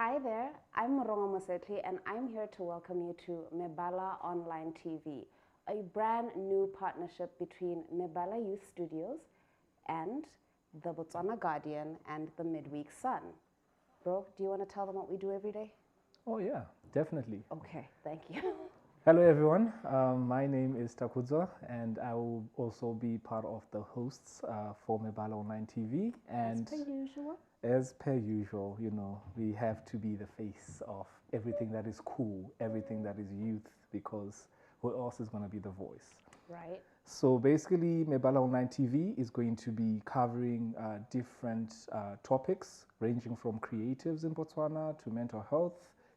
Hi there, I'm and I'm here to welcome you to Mebala Online TV, a brand new partnership between Mebala Youth Studios and the Botswana Guardian and the Midweek Sun. Bro, do you want to tell them what we do every day? Oh yeah, definitely. Okay, thank you. Hello everyone, my name is Takuza and I will also be part of the hosts for Mebala Online TV. And as per usual, you know, we have to be the face of everything that is cool, everything that is youth, because who else is going to be the voice? Right. So basically, Mebala Online TV is going to be covering different topics ranging from creatives in Botswana to mental health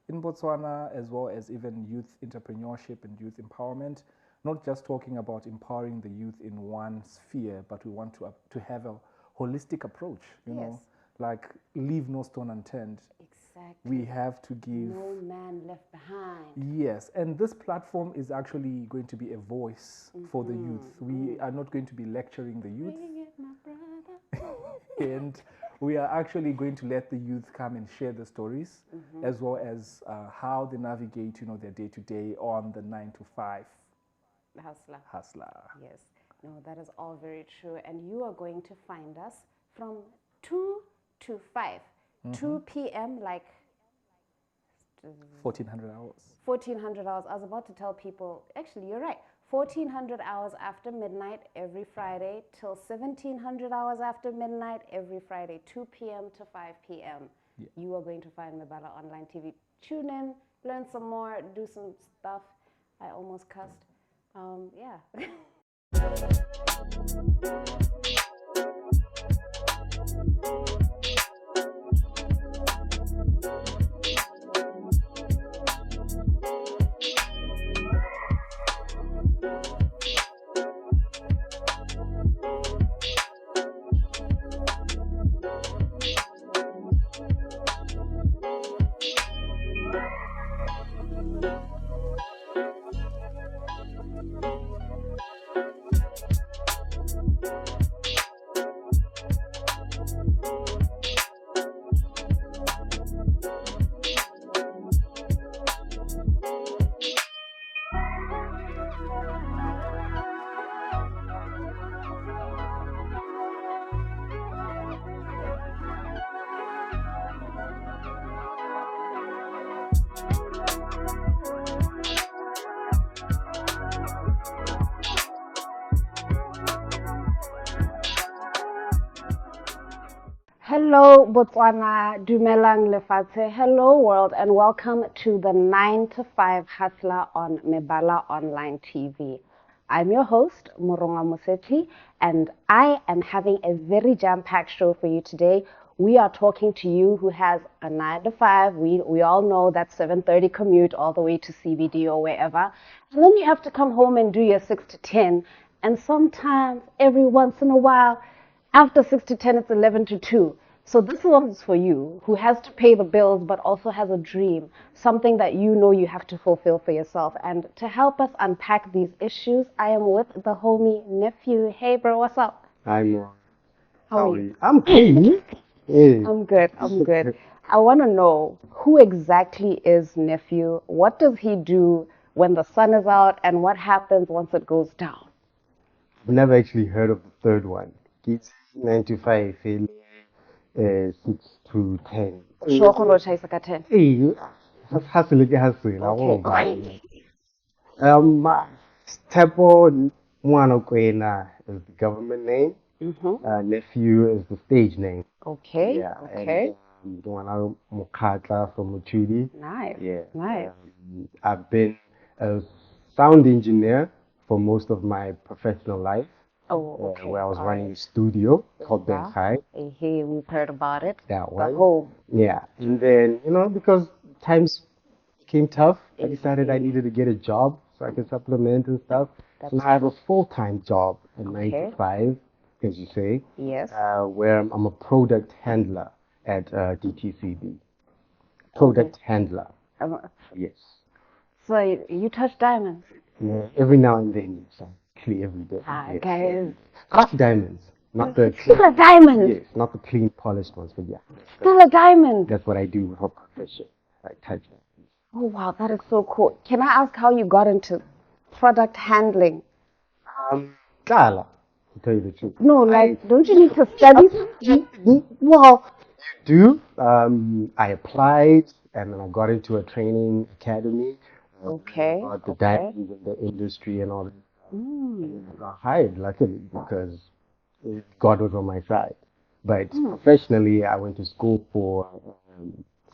in Botswana, as well as even youth entrepreneurship and youth empowerment. Not just talking about empowering the youth in one sphere, but we want to have a holistic approach, you know, like leave no stone unturned. Exactly. We have to give... No man left behind. Yes, and this platform is actually going to be a voice for the youth. We are not going to be lecturing the youth. Bring it, my brother. And we are actually going to let the youth come and share the stories, as well as how they navigate, you know, their day-to-day on the 9 to 5 hustler. Yes, no, that is all very true. And you are going to find us from 2 to 5, 2 p.m. like 1400 hours. 1400 hours. I was about to tell people, actually, you're right. 1400 hours after midnight every Friday till 1700 hours after midnight every Friday, 2 p.m. to 5 p.m. Yeah. You are going to find Mebala Online TV. Tune in, learn some more, do some stuff. I almost cussed. Yeah. Hello, Botswana, dumelang lefatshe. Hello, world, and welcome to the 9 to 5 Hustler on Mebala Online TV. I'm your host, Musetli, and I am having a very jam-packed show for you today. We are talking to you who has a 9 to 5. We all know that 7:30 commute all the way to CBD or wherever. And then you have to come home and do your 6 to 10. And sometimes, every once in a while, after 6 to 10, it's 11 to 2. So this one's for you, who has to pay the bills, but also has a dream, something that you know you have to fulfill for yourself. And to help us unpack these issues, I am with the homie Nephew. Hey, bro, what's up? I'm wrong. How are you? I'm cool. Yeah. I'm good. I want to know, who exactly is Nephew? What does he do when the sun is out, and what happens once it goes down? I've never actually heard of the third one. It's 9 to 5, 6 to 10. Hey, hustle, Okay. Tepo Mwanokwena is the government name. Nephew is the stage name. Okay. Yeah. Okay. And Dwana Mukata from Mutudi. Nice. Yeah. Nice. I've been a sound engineer for most of my professional life. Oh, okay. Where I was running a studio called Banggae. Hey, we've heard about it. That one. The home. Yeah. And then, you know, because times became tough, I decided I needed to get a job so I could supplement and stuff. So now I have a full-time job at 9 to 5, as you say. Yes. Where I'm a product handler at DTCB. Product handler. Yes. So you touch diamonds? Yeah, every now and then, yes. Actually, every day. Guys. Rough diamonds. Not the Still a diamond. yes, not the clean polished ones, but yeah. Still a diamond. That's what I do with her profession. I touch that. Oh wow, that is so cool. Can I ask how you got into product handling? Kala, to tell you the truth. No, like, don't you need to study something? Well, you do. I applied and then I got into a training academy. Okay, Got the okay. diamonds in the industry and all that. And I got hired, luckily, because God was on my side. But professionally, I went to school for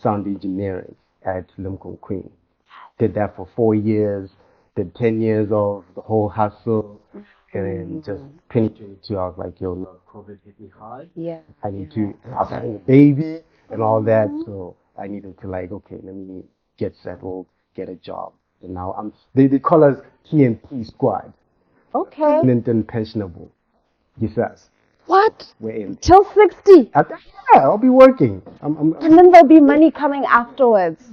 sound engineering at Limco Queen. Did that for 4 years, did 10 years of the whole hustle. And then just 2022, I was like, yo, look, COVID hit me hard. Yeah. I need to, I was having a baby and all that. So I needed to like, okay, let me get settled, get a job. And now they call us TNP squad. Okay. Permanent and pensionable. Yes, yes. What? We're in. Till 60. Yeah, I'll be working. And then there'll be money coming afterwards.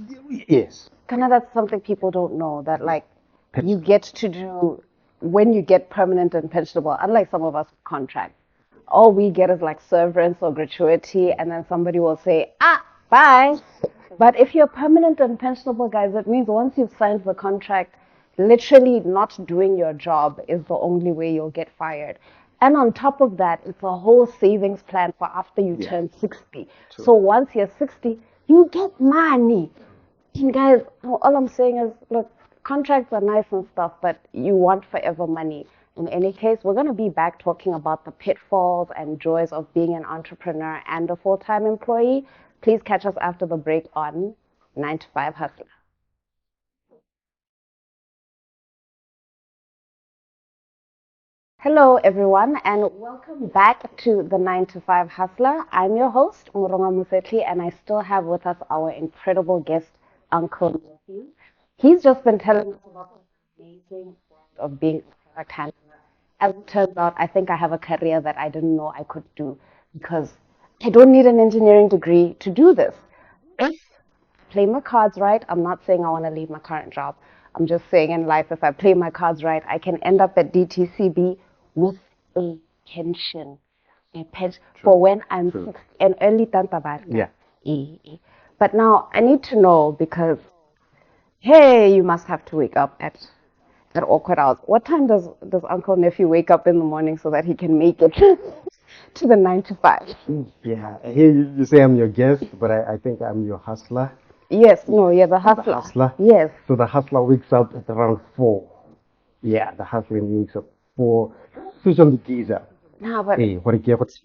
Yes. Kind of that's something people don't know, that like you get to do when you get permanent and pensionable, unlike some of us with contracts. All we get is like severance or gratuity, and then somebody will say, bye. But if you're permanent and pensionable, guys, it means once you've signed the contract, literally not doing your job is the only way you'll get fired. And on top of that, it's a whole savings plan for after you turn 60. True. So once you're 60, you get money. And guys, all I'm saying is, look, contracts are nice and stuff, but you want forever money. In any case, we're going to be back talking about the pitfalls and joys of being an entrepreneur and a full-time employee. Please catch us after the break on 9 to 5 Hustler. Hello, everyone, and welcome back to the 9 to 5 Hustler. I'm your host, Muronga Musetli, and I still have with us our incredible guest, Uncle Nephew. He's just been telling us about the amazing world of being a product handler. As it turns out, I think I have a career that I didn't know I could do because I don't need an engineering degree to do this. If I play my cards right, I'm not saying I want to leave my current job. I'm just saying in life, if I play my cards right, I can end up at DTCB with a pension. A pension for when I'm 60, an early tantabarka. Yeah. But now I need to know because, hey, you must have to wake up at awkward hours. What time does Uncle Nephew wake up in the morning so that he can make it to the 9 to 5? Yeah. I hear you say I'm your guest, but I think I'm your hustler. Yes, no, yeah, the hustler. The hustler? Yes. So the hustler wakes up at around 4. Yeah, the hustler wakes up 4. Switch on the geyser. No, but Hey, what a gear, what's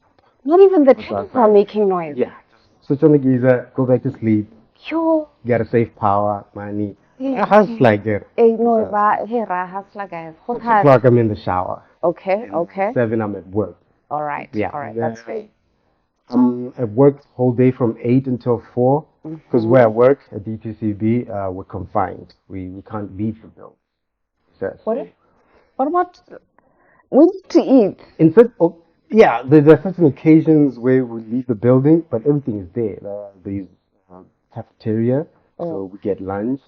not even the taps are making noise. yeah. Switch on the geyser, go back to sleep, Yo. get a safe power, money. A hustle like that. Hey, no, hey, hustler, guys. 6 o'clock, I'm in the shower. Okay, okay. 7, I'm at work. All right, Yeah. all right, that's fair. I work the whole day from 8 until 4 because where I work at DTCB, we're confined. We can't leave the building. So, What about, we need to eat. yeah, there are certain occasions where we leave the building, but everything is there. There's cafeteria, so we get lunch.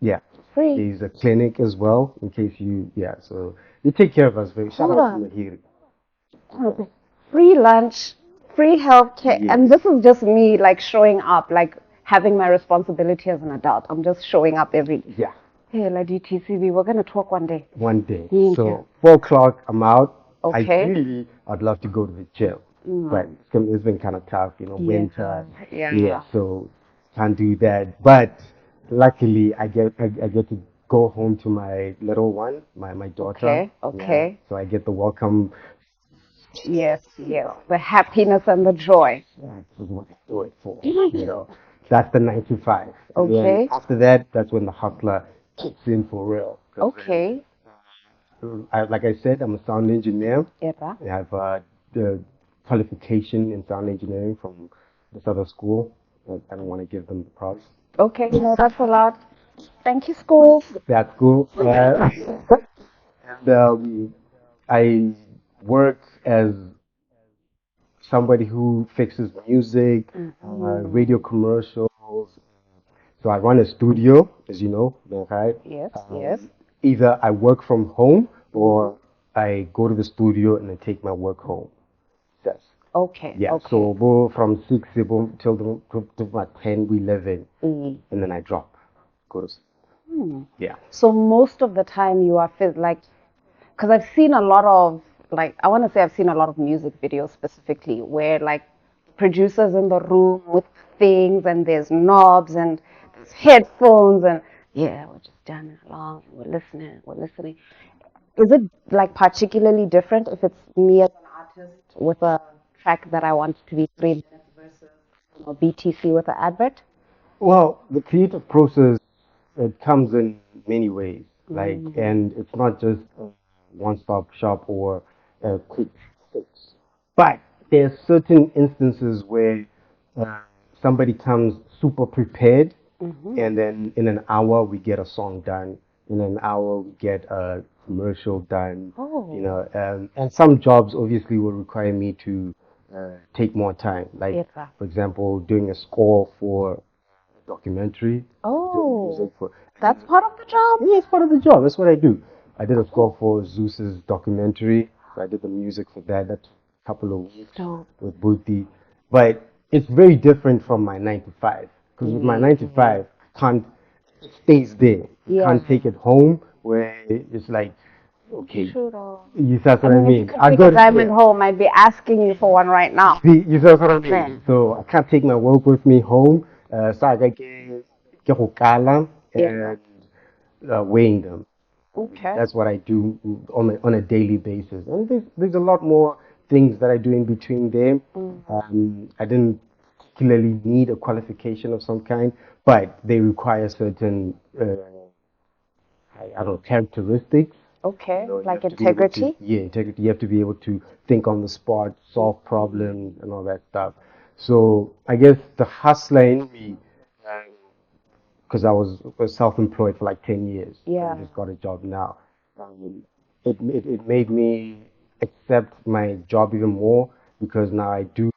Yeah. Free. There's a clinic as well, in case so they take care of us very. Shout out to Mahiri. Free lunch, free healthcare, Yes. and this is just me like showing up, like having my responsibility as an adult. I'm just showing up every day. Yeah. Hey, la DTCB, we're gonna talk one day. One day. Thank So you. 4 o'clock, I'm out. Okay. Ideally, I'd love to go to the gym, but it's been kind of tough, winter. Yeah. So can't do that. But luckily, I get to go home to my little one, my daughter. Okay. Yeah. So I get the welcome. Yes. The happiness and the joy. That's what I do it for. That's the 9 to 5. And then Okay. after that, that's when the hustler kicks in for real. 'Cause Okay. like I said, I'm a sound engineer. Yeah. I have the qualification in sound engineering from this other school. I don't want to give them the props. Okay, no, that's allowed. Thank you, school. That school. And I work as somebody who fixes music, radio commercials. So I run a studio, as you know, right? Yes. Either I work from home or I go to the studio and I take my work home. Okay. Yeah, Okay. so from 6 till about 10, 11, and then I drop, go to sleep. Yeah. So most of the time you are like, because I've seen a lot of, like, I want to say I've seen a lot of music videos specifically where like producers in the room with things and there's knobs and there's headphones and yeah, we're just jamming along, we're listening. Is it like particularly different if it's me as an artist with a track that I want to be 3 minutes versus BTC with an advert? Well, the creative process, it comes in many ways, like, and it's not just a one-stop shop or a quick fix. But there are certain instances where uh, somebody comes super prepared, and then in an hour we get a song done. In an hour we get a commercial done. Oh. And some jobs obviously will require me to take more time. Like, Yes. for example, doing a score for documentary. Oh, Music for, that's part of the job? yeah, it's part of the job. That's what I do. I did a score for Zeus's documentary. So I did the music for that. That's a couple of weeks Dope. with Booty. But it's very different from my 9 to 5. Because with my 9 to 5, I can't, it stays there. You Yeah. can't take it home where it's like, okay, Shoot off. that's what I If you mean. could I take got a diamond home, I'd be asking you for one right now. you see what I mean? So I can't take my work with me home. So I get go kala and weighing them. Okay. That's what I do on a daily basis. And there's a lot more things that I do in between them. I didn't particularly need a qualification of some kind, but they require certain I don't know, characteristics. Okay. You Like have to be able to, integrity? yeah, integrity. You have to be able to think on the spot, solve problems, and all that stuff. So I guess the hustler in me, because I was self-employed for like 10 years. Yeah. I just got a job now. It made me accept my job even more because now I do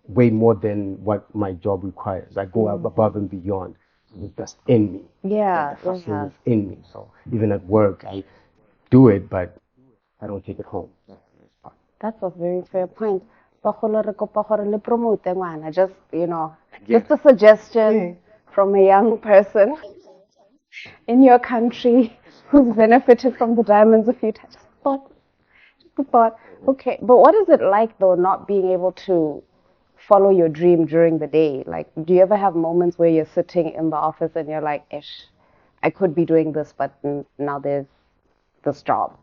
way more than what my job requires. I go up above and beyond. It's just in me. Yeah. The hustle is in me. So even at work, I do it, but I don't take it home. That's a very fair point. Bagolo re kopa gore le promote ngwana. Just, Yeah. just a suggestion Yeah. from a young person in your country who's benefited from the diamonds a few times. Thought, okay. But what is it like though, not being able to follow your dream during the day? Like, do you ever have moments where you're sitting in the office and you're like, ish, I could be doing this, but now there's this job?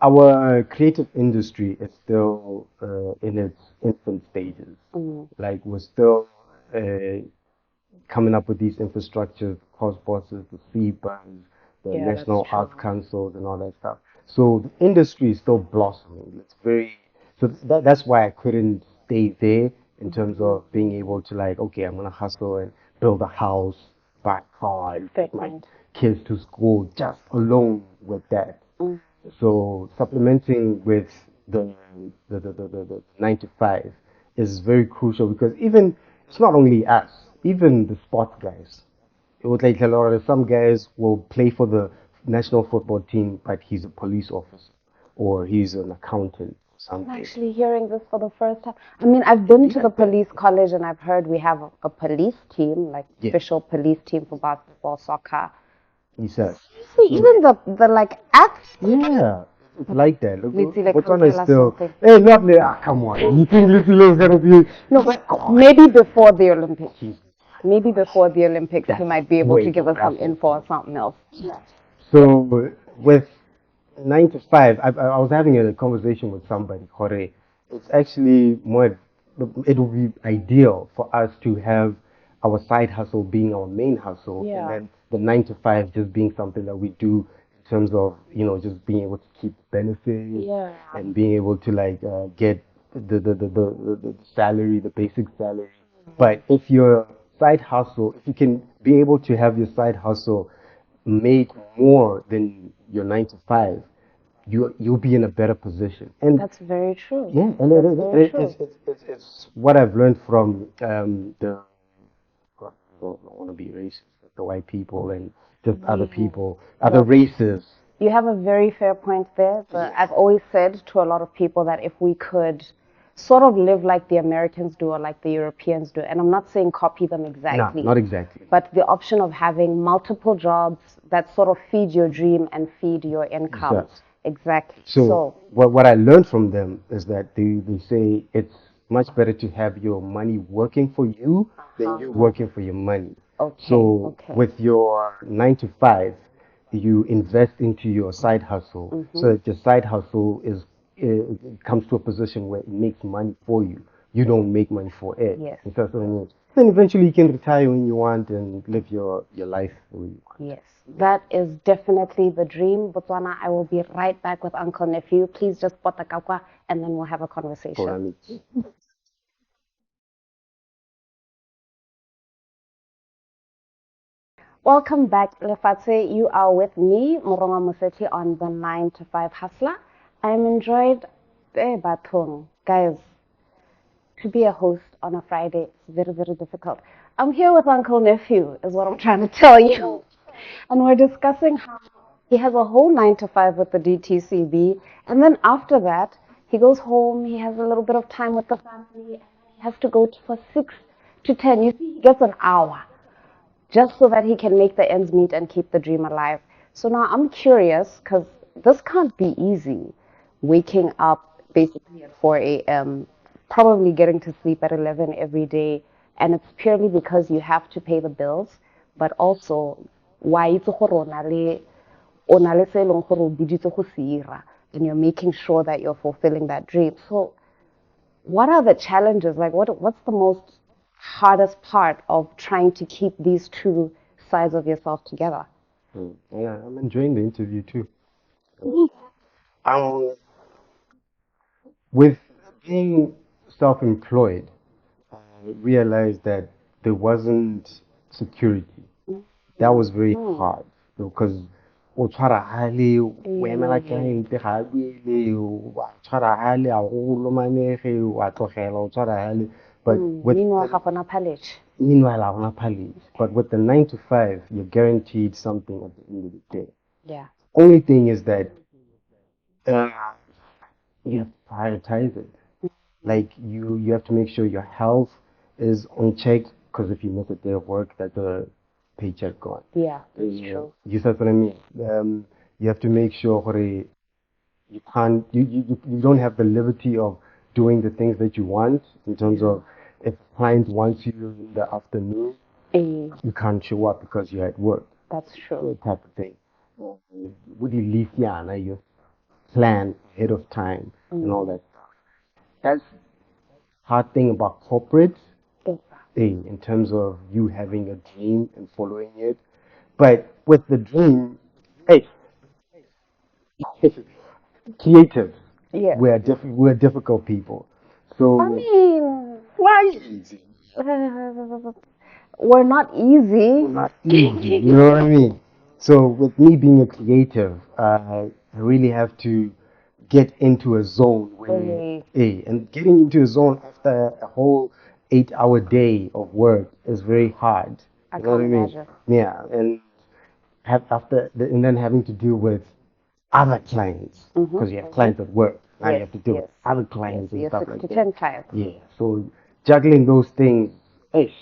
Our creative industry is still in its infant stages. Like we're still coming up with these infrastructures, course bosses, the CPAs, the Yeah, that's National true. Arts Councils, and all that stuff. So the industry is still blossoming. It's very so that's why I couldn't stay there in terms of being able to like, okay, I'm gonna hustle and build a house, buy a car, and Fair take my point. kids to school just alone with that. So supplementing with the 9 to 5 is very crucial because even it's not only us, even the sports guys. It would like a lot of some guys will play for the national football team, but he's a police officer or he's an accountant or I'm something. actually hearing this for the first time. I mean, I've been to the police college and I've heard we have a police team, like Yeah. official police team for basketball, soccer. He says, See, even the like acts. yeah, it's like that. Look, Let's see, like, Botswana is tell us still, something. hey, not there. Come on. You think Little is gonna be? No, but maybe before the Olympics. Maybe before the Olympics, he might be able to Wait, give us some that's info or something else. So with 9 to 5, I was having a conversation with somebody, Jorge. It's actually more, it would be ideal for us to have our side hustle being our main hustle, Yeah. and then the 9 to 5 just being something that we do in terms of, just being able to keep benefits Yeah. and being able to like get the salary, the basic salary. But if your side hustle, if you can be able to have your side hustle make more than your 9 to 5, you'll be in a better position. And That's very true. yeah, and That's very true. it's what I've learned from the I don't want to be racist, but the white people and just other people, other races. You have a very fair point there. But I've always said to a lot of people that if we could sort of live like the Americans do or like the Europeans do, and I'm not saying copy them No, exactly, not exactly. but the option of having multiple jobs that sort of feed your dream and feed your income. Yes. Exactly. So what I learned from them is that they say it's much better to have your money working for you than you working for your money. Okay. So Okay. with your 9 to 5, you invest into your side hustle so that your side hustle is comes to a position where it makes money for you. You don't make money for it. Yes. And so that's what I mean. Then eventually you can retire when you want and live your life the way you want. Yes, that is definitely the dream. Botswana, I will be right back with Uncle Nephew. Please just put the kakwa and then we'll have a conversation. For me. Welcome back, Lefatse. You are with me, Moronga Museti, on the 9 to 5 Hustler. I am enjoyed Batung. Guys, to be a host on a Friday is very, very difficult. I'm here with Uncle Nephew, is what I'm trying to tell you. And we're discussing how he has a whole 9 to 5 with the DTCB. And then after that, he goes home, he has a little bit of time with the family, and then he has to go for 6 to 10. You see, he gets an hour just so that he can make the ends meet and keep the dream alive. So now I'm curious, because this can't be easy, waking up basically at 4 a.m., probably getting to sleep at 11 every day, and it's purely because you have to pay the bills, but also why it's and you're making sure that you're fulfilling that dream. So what are the challenges? Like, what's the most hardest part of trying to keep these two sides of yourself together? Yeah, I'm enjoying the interview too. Um, with being self-employed, I realized that there wasn't security. That was very hard because o tshwara hale o emela client ga a buele wa tshwara hale a go lomanege wa tlogela o tshwara hale but with Meanwhile, half an palage. meanwhile a gona palage but with the 9 to 5 you're guaranteed something at the end of the day. Yeah. Only thing is that uh, you have to prioritize it. Like you have to make sure your health is on check because if you miss a day of work, that's a paycheck gone. Yeah, that's true. You see what I mean? You have to make sure you can't you don't have the liberty of doing the things that you want in terms of if client wants you in the afternoon, you can't show up because you're at work. That's true. That type of thing. Would you leave you plan ahead of time and all that stuff. That's hard thing about corporate thing in terms of you having a dream and following it. But with the dream, hey, creatives, Yeah. we're difficult people. So I mean, why easy? we're not easy. Not easy, you know what I mean? So with me being a creative, I really have to get into a zone where, hey, and getting into a zone after a whole 8 hour day of work is very hard. I You know what I can't mean? imagine. Yeah, and and then having to deal with other clients because you have clients at work. Now you have to deal with other clients and Yes, stuff 6 like to that. 10 clients. Yeah, so juggling those things, hey,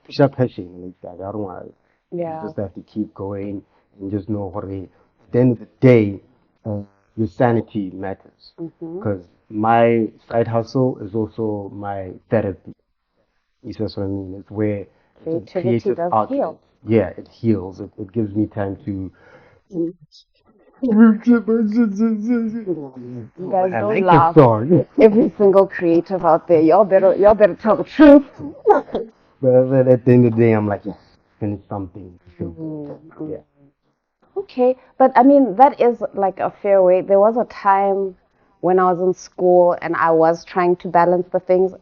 push up pushing like that. I don't want to. Yeah. You just have to keep going and just know what at the end of the day, your sanity matters. Because my side hustle is also my therapy. You see what I mean? It's where it's a Creativity creative does outlet. heal. Yeah, it heals. It gives me time to. Guys, I don't like laugh. the song. Every single creative out there, y'all better tell the truth. But at the end of the day, I'm like, yes, finish something. Yeah. Okay, but I mean, that is like a fair way. There was a time when I was in school and I was trying to balance the things.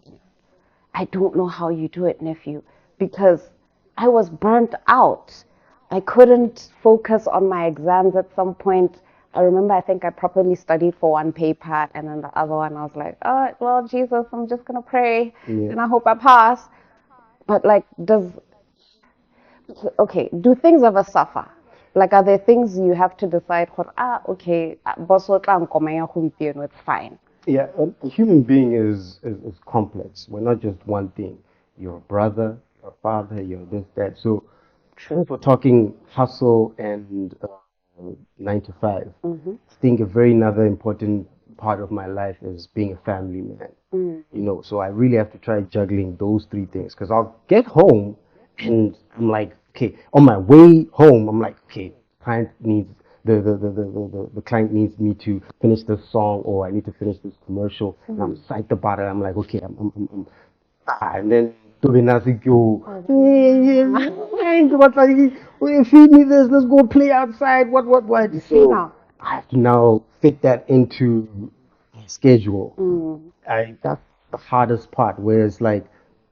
I don't know how you do it, nephew, because I was burnt out. I couldn't focus on my exams at some point. I remember I think I properly studied for one paper and then the other one I was like, oh, well, Jesus, I'm just going to pray and I hope I pass. But like, do things ever suffer? Like, are there things you have to decide? Okay, boss o tla nkomanya gompieno, it's fine. Yeah, a human being is complex. We're not just one thing. You're a brother, you're a father, you're this, that. So, since we're talking hustle and 9 to 5, I think a very another important part of my life is being a family man. You know, so I really have to try juggling those three things because I'll get home and I'm like, okay, on my way home, I'm like, okay, client needs the client needs me to finish this song or I need to finish this commercial and I'm psyched about it. I'm like, okay, and then to be nasty, yo, what are you? Feed me this. Let's go play outside. What? So I have to now fit that into my schedule. That's the hardest part. Where it's like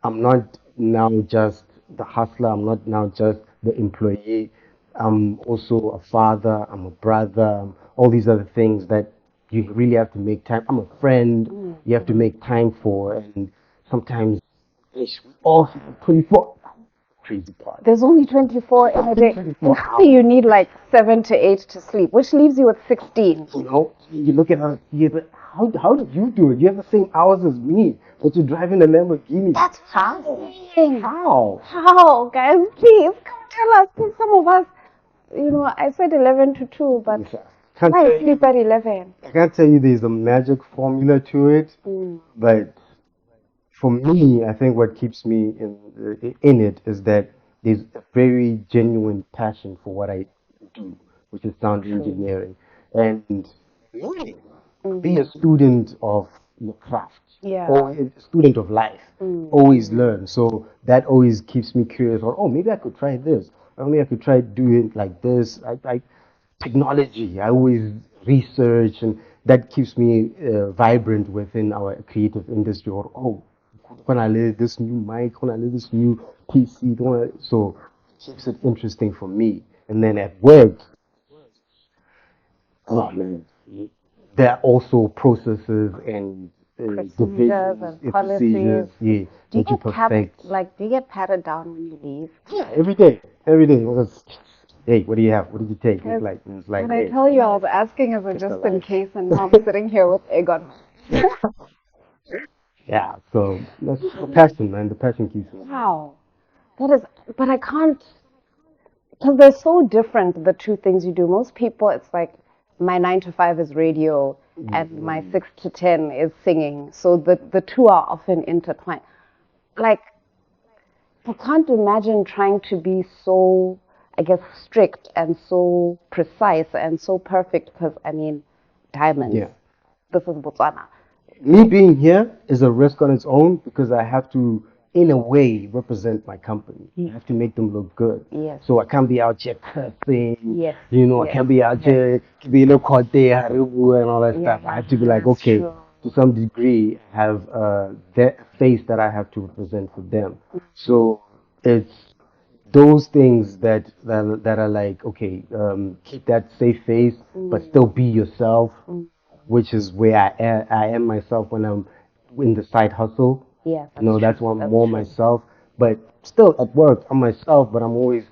I'm not now just the hustler. I'm not now just the employee. I'm also a father. I'm a brother. All these other things that you really have to make time. I'm a friend. You have to make time for, and sometimes we all have 24. Crazy part. There's only 24 in a day. 24 And how do you need like 7 to 8 to sleep, which leaves you with 16? You know, you look at us, yeah, but how did you do it? You have the same hours as me, but you're driving a Lamborghini. That's fascinating. How? How, guys? Please come tell us. 'Cause some of us, you know, I said 11 to 2, but Can't I tell sleep you, at 11. I can't tell you there's a magic formula to it, but for me, I think what keeps me in it is that there's a very genuine passion for what I do, which is sound engineering, and learning. Be a student of your craft, Yeah. or a student of life. Always learn. So that always keeps me curious. Or oh, maybe I could try this. Or maybe I could try doing it like this. I technology. I always research, and that keeps me vibrant within our creative industry. Or oh, when I learn this new mic, when I learn this new PC, so it keeps it interesting for me. And then at work, oh man, there are also processes and Procedures divisions and and policies. procedures, yeah, Do you that you get tapped, perfect. like, do you get patted down when you leave? Yeah, every day, every day. Because, hey, what do you have? What did you take? It's like, When I hey, tell you, I was asking as a just a just in life. case, and now I'm sitting here with egg on. Yeah, so that's the passion, man. The passion keeps me. Wow. That is, but I can't, because they're so different, the two things you do. Most people, it's like my 9 to 5 is radio and my 6 to 10 is singing. So the two are often intertwined. Like, I can't imagine trying to be so, I guess, strict and so precise and so perfect because, I mean, diamonds. Yeah. This is Botswana. Me being here is a risk on its own because I have to, in a way, represent my company. I have to make them look good. Yes. So I can't be out here cursing. Yes. You know, I can't be out here being a kote, haribu, and all that Yeah, stuff. I have to be like, that's okay, true. to some degree, have that face that I have to represent for them. So it's those things that are like, okay, keep that safe face, but still be yourself, which is where I am myself when I'm in the side hustle. Yeah, You know, that's true. when I'm That's more true. myself. But still at work, I'm myself, but I'm always,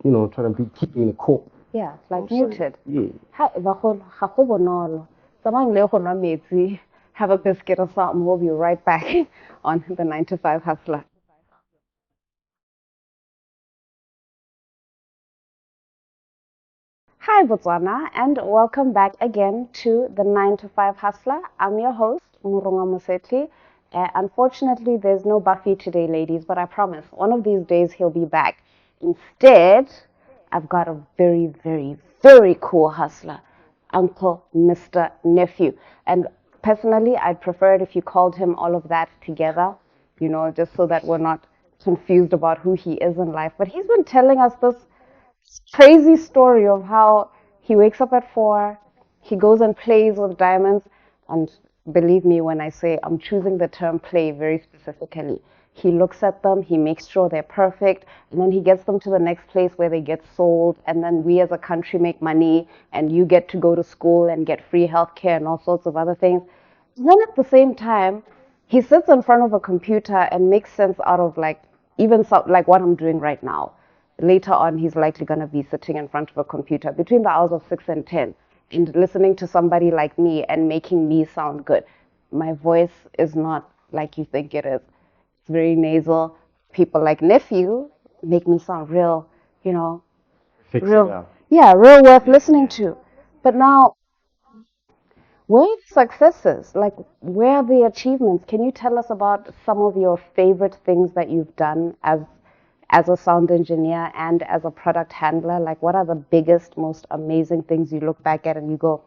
you know, trying to be keeping the core. Yeah, it's like You know what I'm muted. saying? Ha, ga go bonolo. Tsamayang le go nwa metsi. Have a biscuit or something. We'll be right back on the 9 to 5 hustler. Hi, Botswana, and welcome back again to the 9 to 5 Hustler. I'm your host, Murunga Musetli. Unfortunately, there's no Buffy today, ladies, but I promise one of these days he'll be back. Instead, I've got a very, very, very cool hustler, Uncle Mr. Nephew. And personally, I'd prefer it if you called him all of that together, you know, just so that we're not confused about who he is in life. But he's been telling us this crazy story of how he wakes up at 4, he goes and plays with diamonds, and believe me when I say I'm choosing the term play very specifically. He looks at them, he makes sure they're perfect, and then he gets them to the next place where they get sold, and then we as a country make money, and you get to go to school and get free healthcare and all sorts of other things. And then at the same time, he sits in front of a computer and makes sense out of like even like what I'm doing right now. later on he's likely going to be sitting in front of a computer between the hours of 6 and 10 and listening to somebody like me and making me sound good. My voice is not like you think it is. It's very nasal. People like Nephew make me sound real, you know, Fix it real, up. yeah, real worth listening to. But now, where are the successes? Like, where are the achievements? Can you tell us about some of your favorite things that you've done as a sound engineer and as a product handler? Like, what are the biggest, most amazing things you look back at and you go,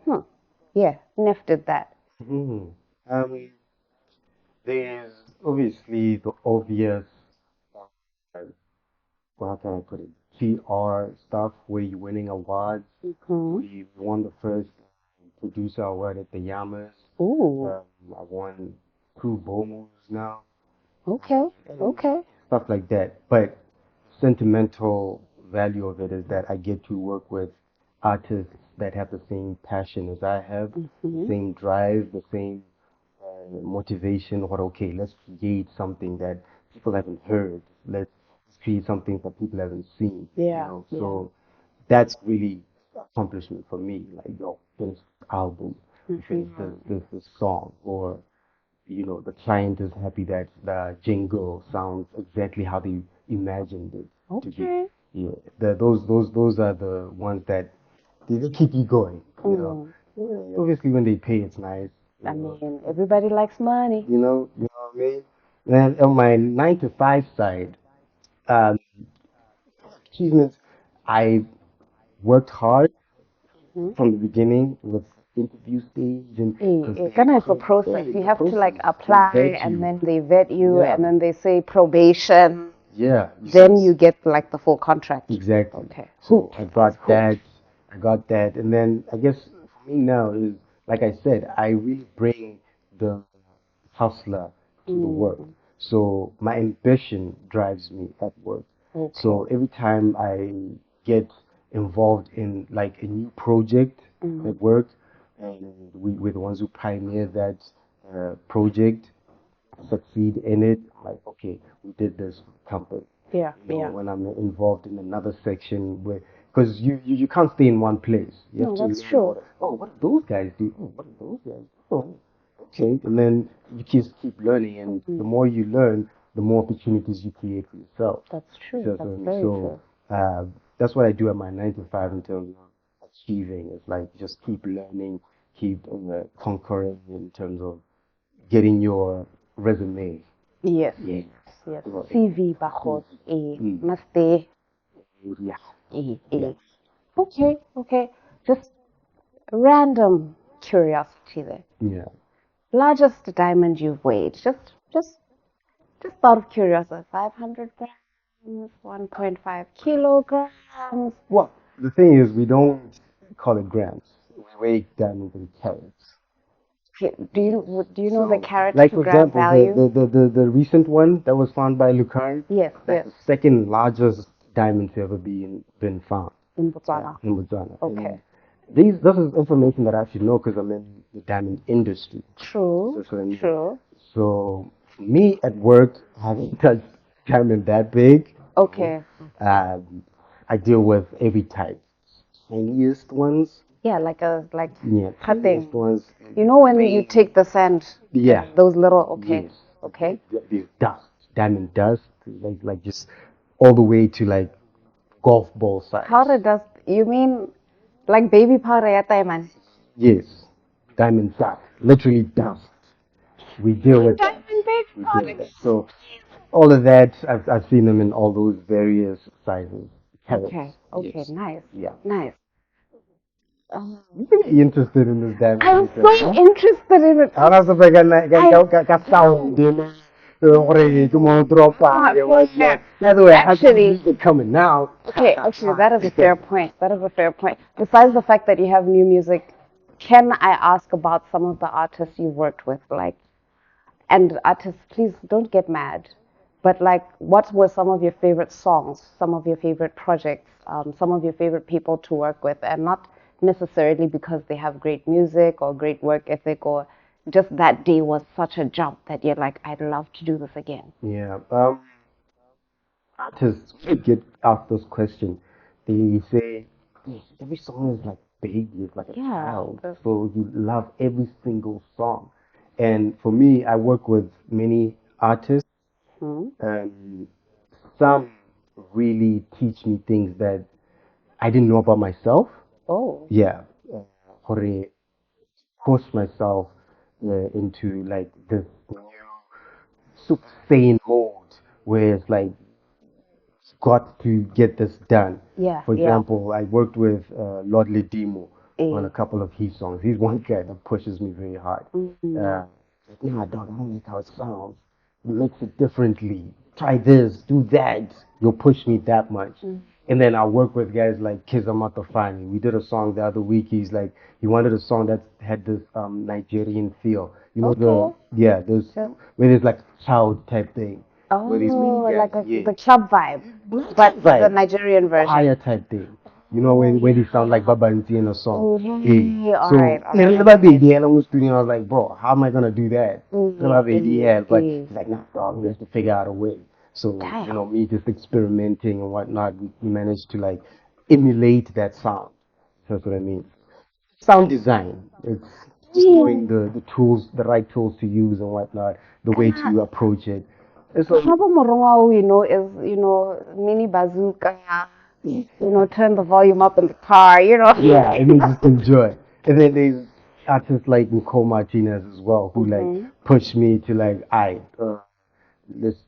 yeah, Neff did that. Mhm. There's obviously the obvious, uh, well, how can I put it? PR stuff where you're winning awards. Hmm. We won the first producer award at the Yamas. Ooh, I won 2 BOMOs now. okay, And okay. stuff like that. But sentimental value of it is that I get to work with artists that have the same passion as I have, the Hmm. same drive, the same motivation. What okay, let's create something that people haven't heard. Let's create something that people haven't seen. Yeah, yeah. So that's really accomplishment for me. Like yo, finish the album, we finish this song, or the client is happy that the jingle sounds exactly how they imagined it to be. Okay. Yeah, those are the ones that they keep you going. Yeah, obviously when they pay, it's nice. I mean, everybody likes money. You know what I mean. And on my 9 to 5 side, um, achievements, I worked hard from the beginning with interview stage and because It's kind of a process. You the have to like process they apply vet and you. then they vet you Yeah, and then they say probation. yeah. Then you get like the full contract. Exactly. Okay. So Hoops. I That's got hoops. that. I got that. And then I guess for me now is, like I said, I really bring the hustler to the work. Mm, So my ambition drives me at work. okay. So every time I get involved in like a new project at work, and we're the ones who pioneer that project, succeed in it. Like, okay, we did this company. Yeah, yeah. When I'm involved in another section where, because you can't stay in one place. You have No, to that's learn, true. what do those guys do? Oh, what do those guys do? Oh, okay. And then you keep learning, and the more you learn, the more opportunities you create for yourself. That's true. So, That's so, very so true. that's what I do at my 9 to 5 in terms of achieving. It's like just keep learning, keep conquering in terms of getting your resume. Yes, Yeah. yes. Well, CV bachos. mm, Must stay. yeah. Yeah. Eh. Okay, okay. Just random curiosity there. Yeah. Largest diamond you've weighed. Just out of curiosity. 500 grams, 1.5 kilograms. Well, the thing is, we don't call it grams. We weigh diamonds in carats. Okay, do you know the So, carat like to for gram example, the, value? the, the, the, the recent one that was found by Lucard, Yes, that's yes. the second largest diamond to ever been found In Botswana. in Botswana. Okay. And this is information that I should know because I'm in the diamond industry. True, So, true. so for me at work, I haven't touched diamond that big. Okay. Um, I deal with every type. Tiniest ones, Yeah, like yeah, tiniest cutting. ones. You know when you Big, take the sand, yeah, those little. Okay, yes. okay. There's dust, diamond dust, like just all the way to like golf ball size. Powder dust. You mean like baby powder at man? Yes, diamond dust, literally dust. We deal with that. Diamond baby We deal powder. with that. So all of that, I've seen them in all those various sizes, Okay, carats. okay. Yes, Nice, yeah. nice. You can be interested in this diamond I'm research, so huh? interested in it. Ahora se pega ka sound din gore mo dropa Not it for was sure. by the way I have Actually, music coming now. okay, actually, that is a fair point. That is a fair point. Besides the fact that you have new music, can I ask about some of the artists you've worked with? Like, and artists, please don't get mad. But like, what were some of your favorite songs, some of your favorite projects, some of your favorite people to work with? And not necessarily because they have great music or great work ethic or just that day was such a jump that you're like, I'd love to do this again. Yeah. artists get asked this question. They say, "Yes, every song is like baby, it's like a child. So you love every single song." And for me, I work with many artists, and some really teach me things that I didn't know about myself. Oh. Yeah, uh, push myself into like this new super sane mode where it's like got to get this done. Yeah. For Yeah. example, I worked with Lord Ledimo on Eh. a couple of his songs. He's one guy that pushes me very hard. Uh, nah, dog, I don't like how it sounds. Mix it differently. Try this, do that. You'll push me that much. And then I work with guys like Kizamatofani. We did a song the other week. He's like, he wanted a song that had this Nigerian feel. You know, those, where there's like child type thing. Where these many Oh, guys, like yeah. the club vibe, but the Nigerian version. Higher type thing. You know, when they sound like Babanti in a song. Yeah. All So, right, all in right. the idea, I was like, bro, how am I gonna do that? But Eh. he's like, nah, dog, we have to figure out a way. So, Damn. you know, me just experimenting and whatnot, we managed to like emulate that sound. That's what I mean. Sound design. It's just knowing the tools, the right tools to use and whatnot, the way to approach it. It's like, Papa Moronga, we know, is, mini bazooka, turn the volume up in the car, yeah, and then just enjoy. And then there's artists like Nicole Martinez as well, who like push me to like, let's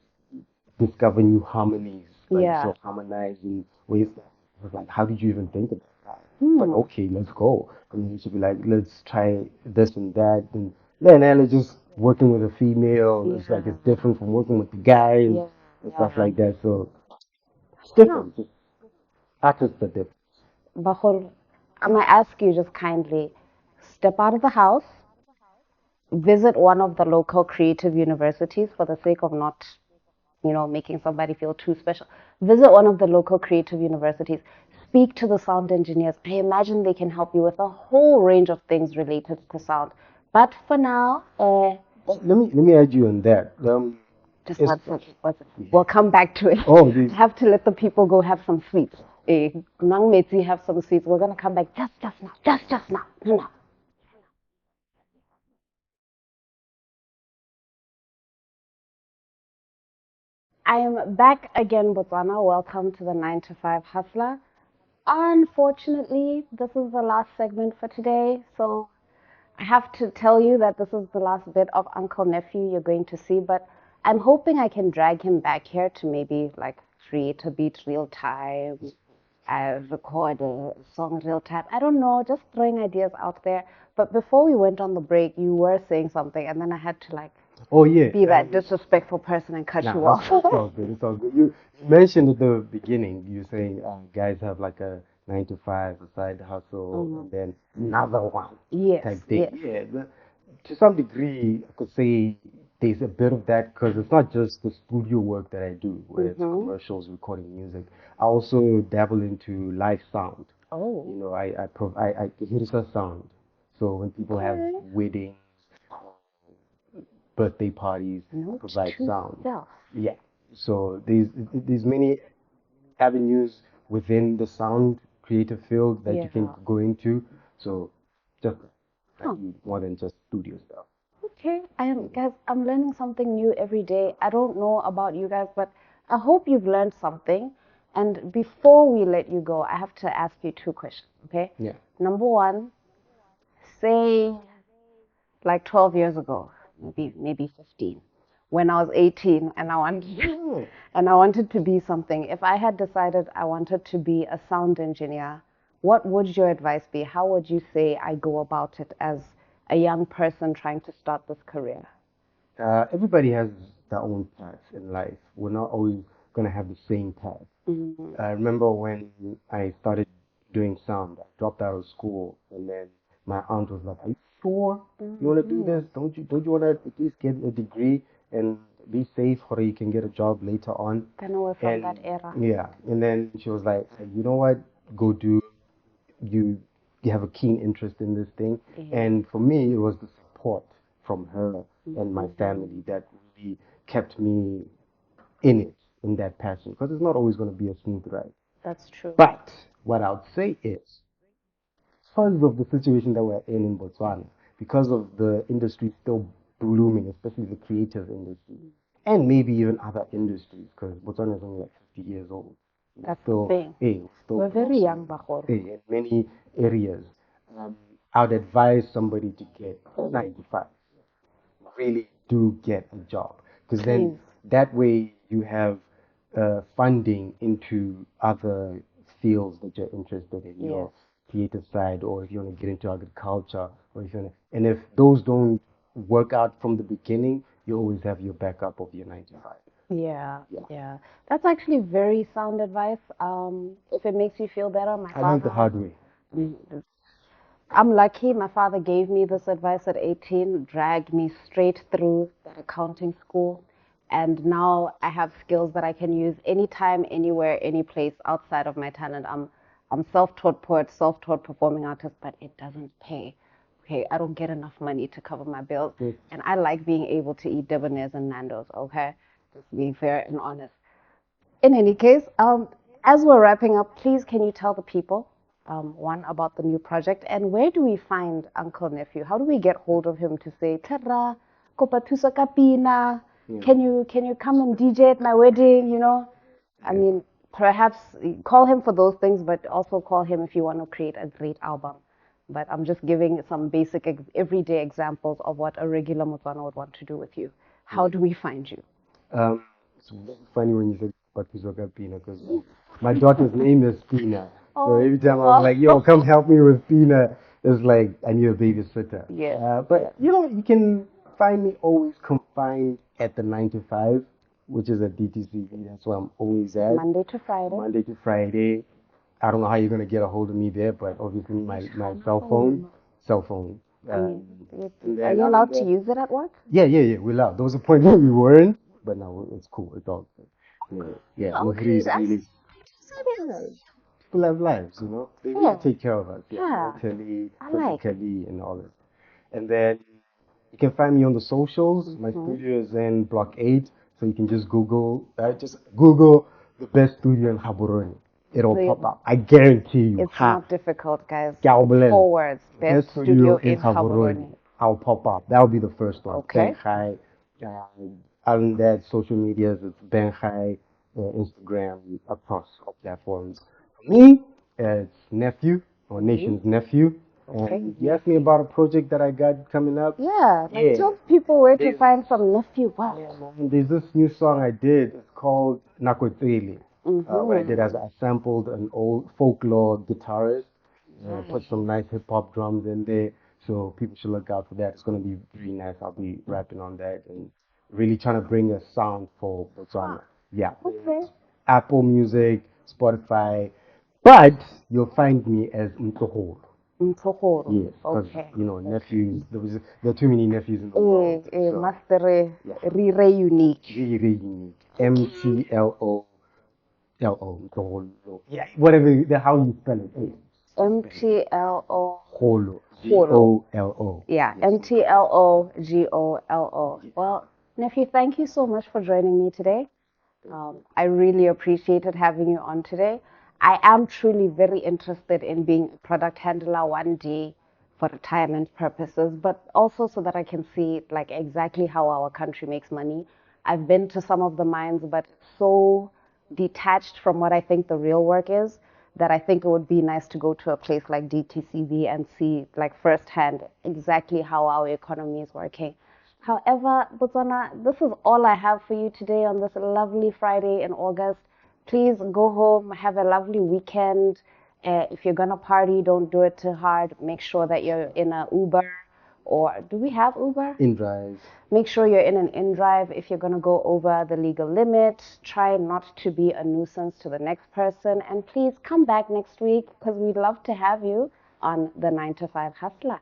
discover new harmonies, like Yeah. so harmonizing ways. I was like, how did you even think of that? But okay, let's go. And then you should be like, let's try this and that, and then it's just working with a female. It's like it's different from working with the guys and stuff like that. So it's different. Just artists are different. Bahul, I might ask you just kindly, step out of the house, visit one of the local creative universities for the sake of not, making somebody feel too special. Visit one of the local creative universities, speak to the sound engineers. I imagine they can help you with a whole range of things related to sound. But for now, Let me add you on that. just It's, one second. We'll come back to it. oh, this, I have to let the people go have some sweets. Nang Metsi have some sweets. We're gonna come back just now. Just now. No. I am back again, Botswana. Welcome to the 9 to 5 Hustler. Unfortunately, this is the last segment for today, so I have to tell you that this is the last bit of Uncle Nephew you're going to see, but I'm hoping I can drag him back here to maybe like create a beat real time, record a song real time. I don't know, just throwing ideas out there. But before we went on the break, you were saying something, and then I had to like oh yeah. be that disrespectful person and cut you off. It's all good. It's all good. You mentioned at the beginning, you saying guys have like a 9 to 5, a side hustle, and then another one Yes, type thing. yes. Yeah, to some degree, I could say there's a bit of that because it's not just the studio work that I do, where it's commercials, recording music. I also dabble into live sound. Oh. You know, I here's a sound. So when people have weddings, birthday parties, Note provide to sound. self. Yeah. So there's many avenues within the sound creative field that you can go into. So just I do more than just studio stuff. Okay, guys, I'm learning something new every day. I don't know about you guys, but I hope you've learned something. And before we let you go, I have to ask you two questions, okay? Yeah. Number one, say like 12 years ago, maybe 15, when I was 18 and I wanted and I wanted to be something. If I had decided I wanted to be a sound engineer, what would your advice be? How would you say I go about it as a young person trying to start this career? Everybody has their own path in life. We're not always gonna have the same path. I remember when I started doing sound, I dropped out of school, and then my aunt was like, "Are you sure you want to do this? Don't you want to at least get a degree and be safe, or you can get a job later on?" Then away from that And era. yeah, and then she was like, "You know what? Go do you you have a keen interest in this thing." And for me, it was the support from her and my family that really kept me in it. in that passion, because it's not always going to be a smooth ride. That's true. But what I would say is, because of the situation that we're in Botswana, because of the industry still blooming, especially the creative industry, and maybe even other industries, because Botswana is only like 50 years old. That's still, the thing. Still We're very young, Bahor. in many areas. I would advise somebody to get 95. Really do get a job, because then that way you have funding into other fields that you're interested in, your creative side, or if you want to get into agriculture, or if you want to, and if those don't work out from the beginning, you always have your backup of your 95. Yeah. That's actually very sound advice. If it makes you feel better, I learned the hard way. I'm lucky. My father gave me this advice at 18, dragged me straight through the accounting school, and now I have skills that I can use anytime, anywhere, any place outside of my talent. I'm self-taught poet, self-taught performing artist, but it doesn't pay. Okay, I don't get enough money to cover my bills, and I like being able to eat debonaires and Nando's. Okay, just being fair and honest. In any case, as we're wrapping up, please can you tell the people, one, about the new project, and where do we find Uncle Nephew? How do we get hold of him to say, Tara, kopa thusa ka pina, can you come and DJ at my wedding, you know? I mean, perhaps call him for those things, but also call him if you want to create a great album. But I'm just giving some basic everyday examples of what a regular Motswana would want to do with you. How do we find you? It's funny when you said Patusoka Pina, because my daughter's name is Pina. So every time I'm like, yo, come help me with Pina, it's like, I need a babysitter. But, you can find me always confined at the 9 to 5, which is at DTC. That's where I'm always at. Monday to Friday. Monday to Friday. I don't know how you're going to get a hold of me there, but obviously my cell phone. Are you allowed to use it at work? Yeah, we're allowed. There was a point where we weren't, but now it's cool. It's all good. Okay, really. People have lives, They really take care of us. Mentally, physically, and all that. And then you can find me on the socials. My studio is in Block 8, so you can just Google the best studio in Gaborone. It'll pop up. I guarantee you. It's not difficult, guys. 4 words. Best studio in Gaborone. I'll pop up. That'll be the first one. Okay. Banggae. On that social medias, it's Banggae, Instagram, across all platforms. For me, it's Nephew, or Nation's Nephew. And you asked me about a project that I got coming up. Tell people where to find some Nephew. Wow. There's this new song I did. It's called Nakweteli. What I did is I sampled an old folklore guitarist, put some nice hip hop drums in there. So people should look out for that. It's going to be really nice. I'll be rapping on that and really trying to bring a sound for Botswana. Okay. Apple Music, Spotify, but you'll find me as Mtoholo. Mtoholo. Yes, because nephews. There are too many nephews in the world. Master Rire Unique. Really unique. Mtlo. Mtoholo. Yeah, whatever how you spell it. Mtlo. Holo. Golo. Yeah, Mtlo. Well, Nephew, thank you so much for joining me today. I really appreciated having you on today. I am truly very interested in being a product handler one day for retirement purposes, but also so that I can see like exactly how our country makes money. I've been to some of the mines, but so detached from what I think the real work is that I think it would be nice to go to a place like DTCV and see like firsthand exactly how our economy is working. However, Botswana, this is all I have for you today on this lovely Friday in August. Please go home, have a lovely weekend. If you're going to party, don't do it too hard. Make sure that you're in an Uber, or do we have Uber? InDrive. Make sure you're in an InDrive. If you're going to go over the legal limit, try not to be a nuisance to the next person. And please come back next week because we'd love to have you on the 9 to 5 Hustler.